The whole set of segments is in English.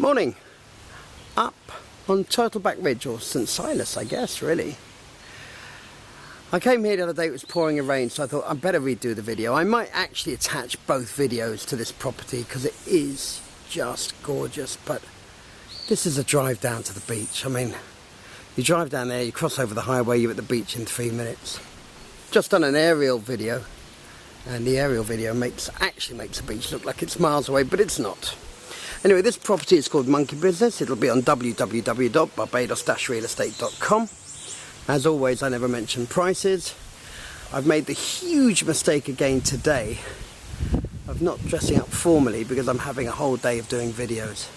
Morning. Up on Turtleback Ridge, or St Silas, I guess, really. I came here the other day, it was pouring a rain, so I thought I'd better redo the video. I might actually attach both videos to this property because it is just gorgeous, but this is a drive down to the beach. I mean, you drive down there, you cross over the highway, you're at the beach in 3 minutes. Just done an aerial video, and the aerial video actually makes the beach look like it's miles away, but it's not. Anyway, this property is called Monkey Business. It'll be on www.barbados-realestate.com. As always, I never mention prices. I've made the huge mistake again today of not dressing up formally because I'm having a whole day of doing videos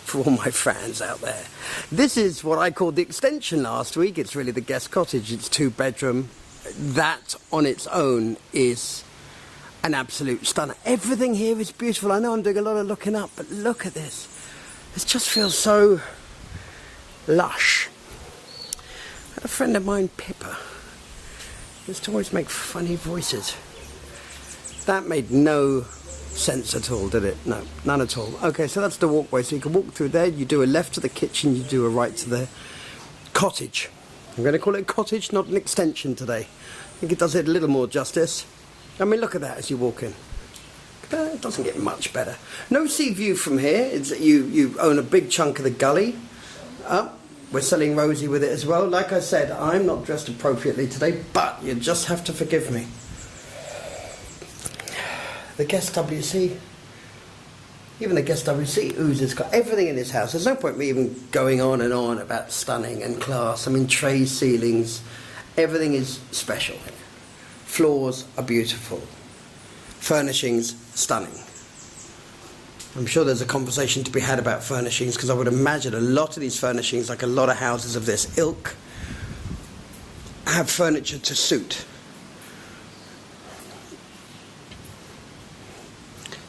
for all my fans out there. This is what I called the extension last week. It's really the guest cottage. It's 2-bedroom. That on its own is an absolute stunner. Everything here is beautiful. I know I'm doing a lot of looking up, but look at this. It just feels so lush. A friend of mine, Pippa, used to always make funny voices. That made no sense at all, did it? No, none at all. Okay, so that's the walkway. So you can walk through there. You do a left to the kitchen, you do a right to the cottage. I'm going to call it a cottage, not an extension today. I think it does it a little more justice. I mean, look at that as you walk in. It doesn't get much better. No sea view from here. It's, you own a big chunk of the gully. We're selling Rosie with it as well. Like I said, I'm not dressed appropriately today, but you just have to forgive me. The guest WC, even the guest WC oozes got everything in this house. There's no point me even going on and on about stunning and class. I mean, tray ceilings, everything is special. Floors are beautiful. Furnishings, stunning. I'm sure there's a conversation to be had about furnishings because I would imagine a lot of these furnishings, like a lot of houses of this ilk, have furniture to suit.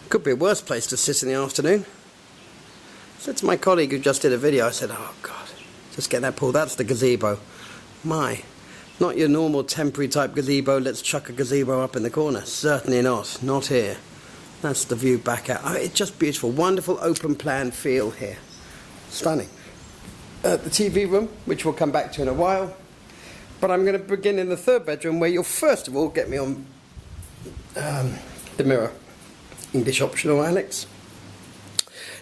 Could be a worse place to sit in the afternoon. I said to my colleague who just did a video, I said, oh God, just get that pool. That's the gazebo. My. Not your normal temporary type gazebo, let's chuck a gazebo up in the corner. Certainly not. Not here. That's the view back out. Oh, it's just beautiful. Wonderful open plan feel here. Stunning. The TV room, which we'll come back to in a while. But I'm going to begin in the 3rd bedroom where you'll first of all get me on the mirror. English optional, Alex.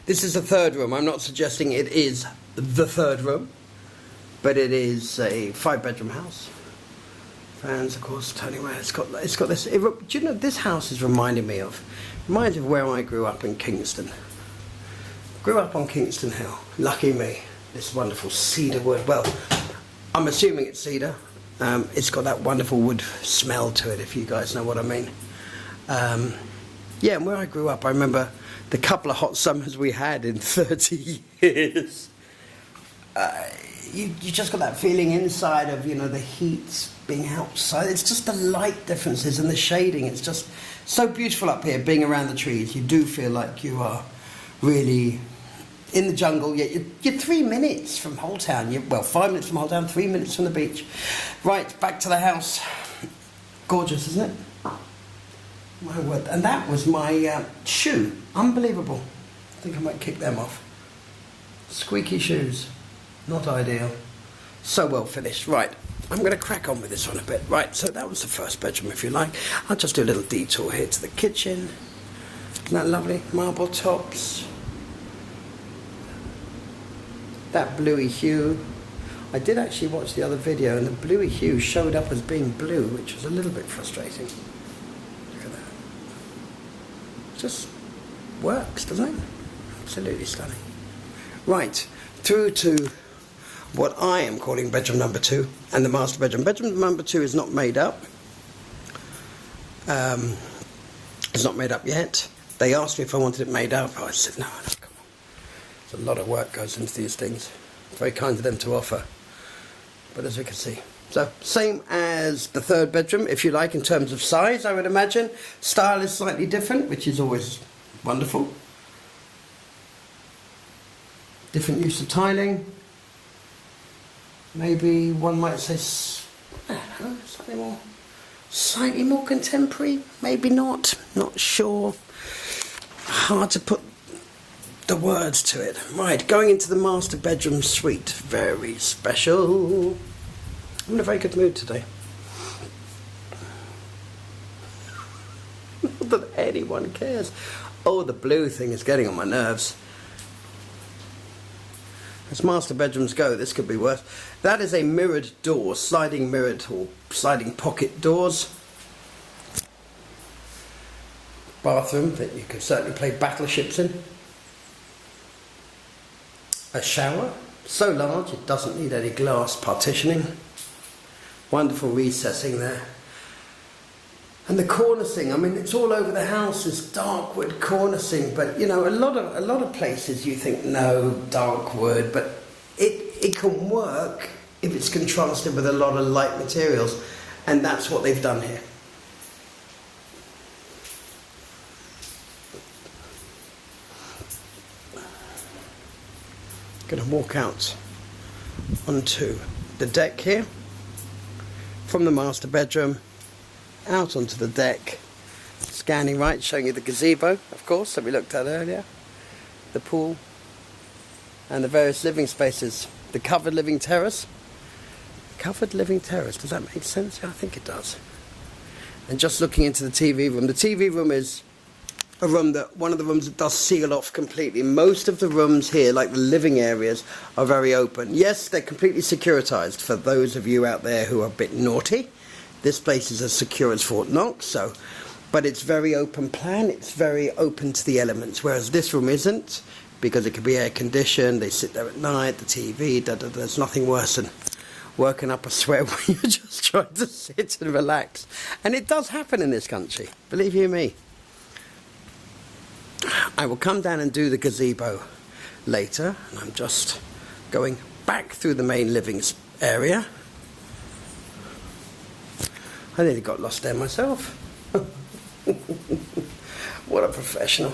This is the 3rd room. I'm not suggesting it is the 3rd room, but it is a 5-bedroom house. Fans, of course, turning around. It's got this. Do you know this house is reminding me of? Reminds me of where I grew up in Kingston. Grew up on Kingston Hill. Lucky me. This wonderful cedar wood. Well, I'm assuming it's cedar. It's got that wonderful wood smell to it, if you guys know what I mean. Yeah, and where I grew up, I remember the couple of hot summers we had in 30 years. You just got that feeling inside of, you know, the heat being outside. It's just the light differences and the shading. It's just so beautiful up here, being around the trees. You do feel like you are really in the jungle. Yet you're 3 minutes from Holetown. Well, 5 minutes from Holetown, 3 minutes from the beach. Right, back to the house. Gorgeous, isn't it? My word. And that was my shoe. Unbelievable. I think I might kick them off. Squeaky shoes. Not ideal. So well finished. Right, I'm going to crack on with this one a bit. Right, so that was the 1st bedroom, if you like. I'll just do a little detour here to the kitchen. Isn't that lovely? Marble tops. That bluey hue. I did actually watch the other video and the bluey hue showed up as being blue, which was a little bit frustrating. Look at that. Just works, doesn't it? Absolutely stunning. Right, through to what I am calling bedroom number 2 and the master bedroom. Bedroom number 2 is not made up. It's not made up yet. They asked me if I wanted it made up. I said, no, come on. There's a lot of work goes into these things. It's very kind of them to offer. But as we can see. So, same as the 3rd bedroom, if you like, in terms of size, I would imagine. Style is slightly different, which is always wonderful. Different use of tiling. Maybe one might say slightly more contemporary, maybe not sure. hard to put the words to it. Right, going into the master bedroom suite. Very special. I'm in a very good mood today. Not that anyone cares. Oh, the blue thing is getting on my nerves. As master bedrooms go, this could be worse. That is a mirrored door, sliding mirrored or sliding pocket doors. Bathroom that you could certainly play battleships in. A shower, so large it doesn't need any glass partitioning. Wonderful recessing there. And the cornicing, I mean, it's all over the house, this dark wood cornicing, but you know, a lot of places you think, no, dark wood, but it can work if it's contrasted with a lot of light materials, and that's what they've done here. Going to walk out onto the deck here from the master bedroom, out onto the deck, scanning right, showing you the gazebo, of course, that we looked at earlier, the pool, and the various living spaces. The covered living terrace. Covered living terrace, does that make sense? Yeah, I think it does. And just looking into the TV room. The TV room is a room that, one of the rooms that does seal off completely. Most of the rooms here, like the living areas, are very open. Yes, they're completely securitized for those of you out there who are a bit naughty. This place is as secure as Fort Knox, so, but it's very open plan, it's very open to the elements, whereas this room isn't, because it could be air conditioned, they sit there at night, the TV, there's nothing worse than working up a sweat when you're just trying to sit and relax. And it does happen in this country, believe you me. I will come down and do the gazebo later, and I'm just going back through the main living area. I nearly got lost there myself. What a professional.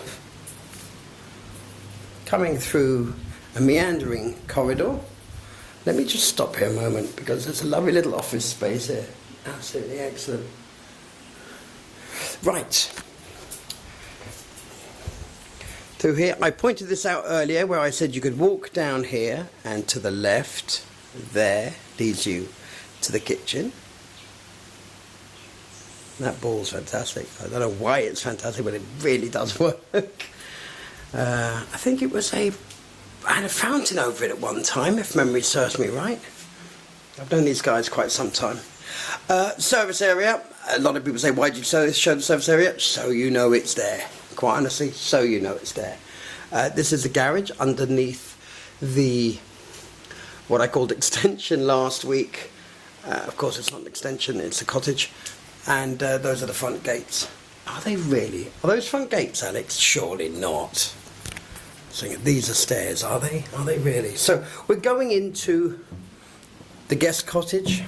Coming through a meandering corridor. Let me just stop here a moment because there's a lovely little office space here. Absolutely excellent. Right. Through here, I pointed this out earlier where I said you could walk down here, and to the left there leads you to the kitchen. That ball's fantastic. I don't know why it's fantastic, but it really does work. I think it was I had a fountain over it at one time, if memory serves me right. I've known these guys quite some time. Service area. A lot of people say, why did you show the service area? So you know it's there. Quite honestly, so you know it's there. This is the garage underneath the, what I called extension last week. Of course, it's not an extension, it's a cottage. And those are the front gates. Are they really? Are those front gates, Alex? Surely not. So these are stairs, are they? Are they really? So we're going into the guest cottage.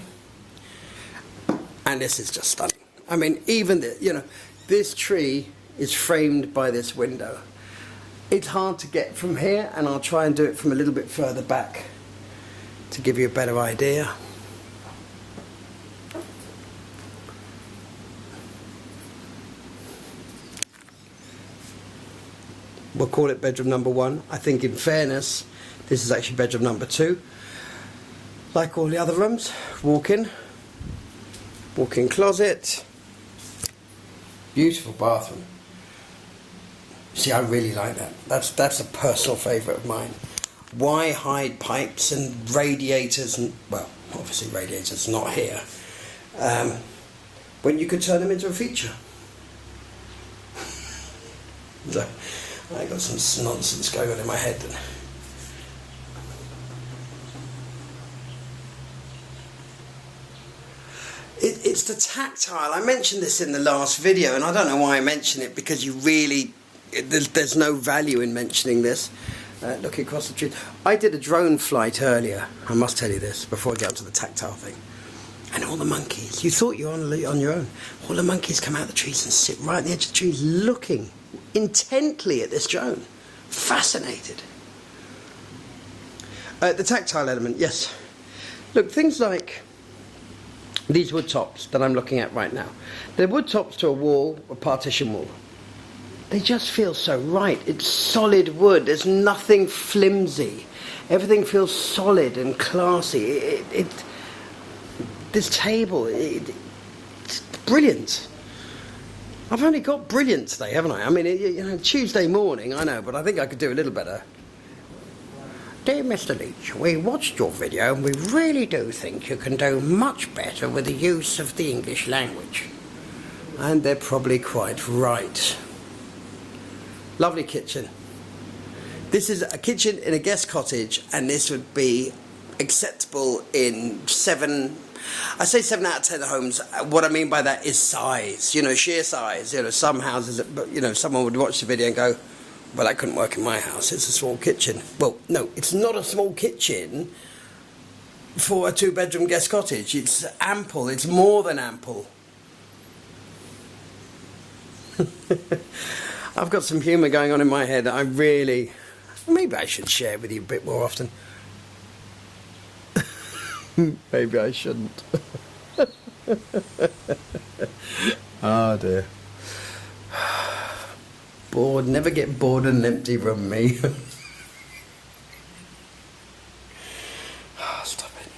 And this is just stunning. I mean, even this tree is framed by this window. It's hard to get from here, and I'll try and do it from a little bit further back to give you a better idea. We'll call it bedroom number 1. I think in fairness, this is actually bedroom number 2. Like all the other rooms, walk-in closet, beautiful bathroom. See, I really like that. That's a personal favourite of mine. Why hide pipes and radiators, and well, obviously radiators not here, when you could turn them into a feature? So, I got some nonsense going on in my head. It's the tactile. I mentioned this in the last video, and I don't know why I mention it, because there's no value in mentioning this. Looking across the tree. I did a drone flight earlier. I must tell you this before I get onto the tactile thing. And all the monkeys, you thought you were on your own. All the monkeys come out of the trees and sit right at the edge of the trees looking intently at this drone. Fascinated. The tactile element, yes. Look, things like these wood tops that I'm looking at right now. They're wood tops to a wall, a partition wall. they just feel so right. It's solid wood. There's nothing flimsy. Everything feels solid and classy. This table, it's brilliant. I've only got brilliant today, haven't I? I mean, you know, Tuesday morning, I know, but I think I could do a little better. Dear Mr. Leach, we watched your video and we really do think you can do much better with the use of the English language. And they're probably quite right. Lovely kitchen. This is a kitchen in a guest cottage, and this would be acceptable in 7 out of 10 homes. What I mean by that is size, you know, sheer size. You know, some houses, you know, someone would watch the video and go, well, that couldn't work in my house, it's a small kitchen. Well, no, it's not a small kitchen for a 2-bedroom guest cottage. It's ample, it's more than ample. I've got some humour going on in my head. Maybe I should share with you a bit more often. Maybe I shouldn't. Oh dear. Bored, never get bored in an empty room, me. Oh, stop it.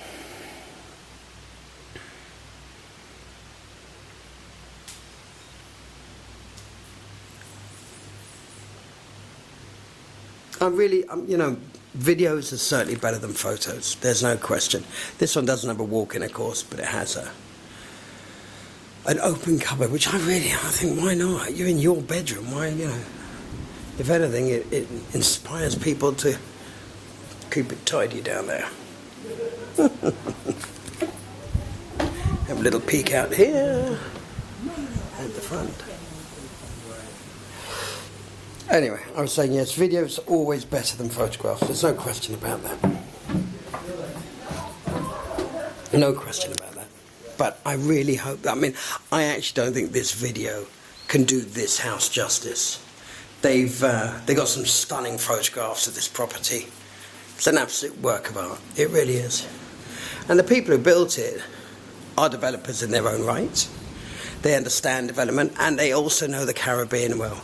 You know, videos are certainly better than photos. There's no question. This one doesn't have a walk-in, of course, but it has an open cupboard, which I think, why not? You're in your bedroom. Why, you know? If anything, it inspires people to keep it tidy down there. Have a little peek out here at the front. Anyway, I was saying, yes, video's always better than photographs. There's no question about that. No question about that. But I really hope that, I mean, I actually don't think this video can do this house justice. They got some stunning photographs of this property. It's an absolute work of art. It really is. And the people who built it are developers in their own right. They understand development, and they also know the Caribbean well.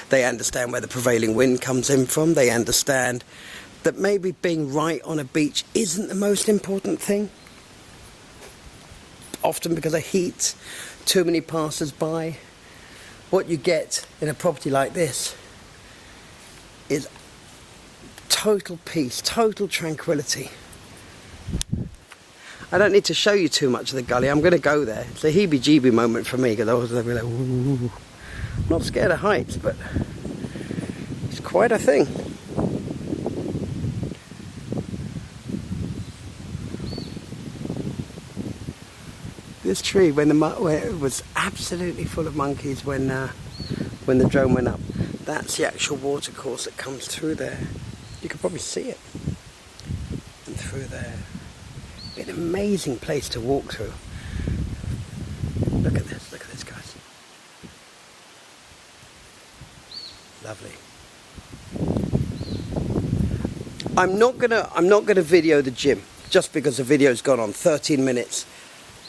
They understand where the prevailing wind comes in from. They understand that maybe being right on a beach isn't the most important thing. Often because of heat, too many passers-by. What you get in a property like this is total peace, total tranquility. I don't need to show you too much of the gully. I'm going to go there. It's a heebie-jeebie moment for me, because I was like, ooh. I'm not scared of heights, but it's quite a thing. This tree, where it was absolutely full of monkeys when the drone went up, that's the actual water course that comes through there. You can probably see it. And through there. An amazing place to walk through. Look at this, guys. Lovely. I'm not gonna video the gym just because the video's gone on 13 minutes.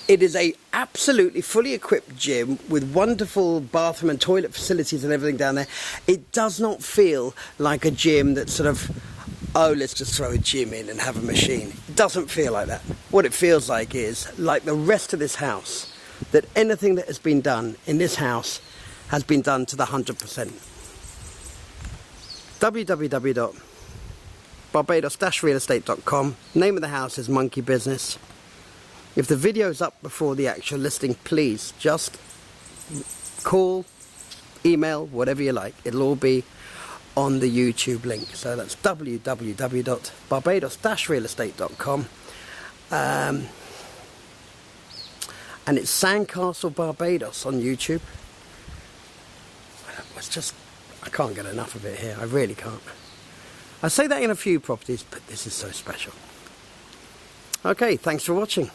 It is a absolutely fully equipped gym with wonderful bathroom and toilet facilities and everything down there. It does not feel like a gym that's sort of, oh, let's just throw a gym in and have a machine. It doesn't feel like that. What it feels like is, like the rest of this house, that anything that has been done in this house has been done to the 100%. www.barbados-realestate.com. Name of the house is Monkey Business. If the video's up before the actual listing, please just call, email, whatever you like. It'll all be on the YouTube link. So that's www.barbados-realestate.com. And it's Sandcastle Barbados on YouTube. It's just, I can't get enough of it here. I really can't. I say that in a few properties, but this is so special. Okay, thanks for watching.